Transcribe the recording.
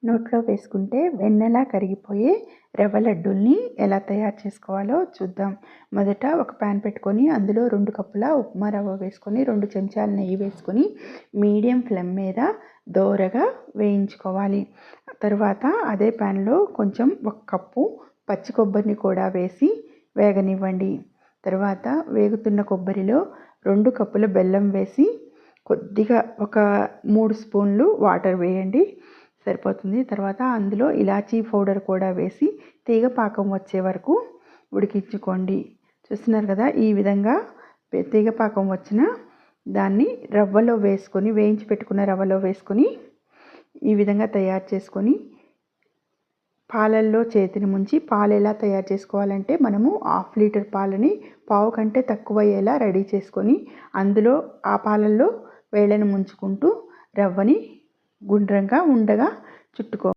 నోట్లో వేసుకుంటే వెన్నెలా కరిగిపోయే రవ్వ లడ్డూల్ని ఎలా తయారు చేసుకోవాలో చూద్దాం. మొదట ఒక ప్యాన్ పెట్టుకొని అందులో 2 కప్పుల ఉప్మా రవ్వ వేసుకొని 2 చెంచాల నెయ్యి వేసుకొని మీడియం ఫ్లేమ్ మీద దోరగా వేయించుకోవాలి. తర్వాత అదే ప్యాన్లో కొంచెం 1 కప్పు పచ్చి కొబ్బరిని కూడా వేసి వేగనివ్వండి. తర్వాత వేగుతున్న కొబ్బరిలో 2 కప్పుల బెల్లం వేసి కొద్దిగా ఒక 3 స్పూన్లు వాటర్ వేయండి, సరిపోతుంది. తర్వాత అందులో ఇలాచీ పౌడర్ కూడా వేసి తీగ పాకం వచ్చే వరకు ఉడికించుకోండి. చూస్తున్నారు కదా, ఈ విధంగా తీగ పాకం వచ్చిన దాన్ని రవ్వలో వేసుకొని వేయించి పెట్టుకున్న రవ్వలో వేసుకొని ఈ విధంగా తయారు చేసుకొని పాలల్లో చేతిని ముంచి పాలు ఎలా తయారు చేసుకోవాలంటే మనము 1/2 లీటర్ పాలని పావు కంటే తక్కువ అయ్యేలా రెడీ చేసుకొని అందులో ఆ పాలల్లో వేళ్ళను ముంచుకుంటూ రవ్వని గుండ్రంగా ఉండగా చుట్టుకో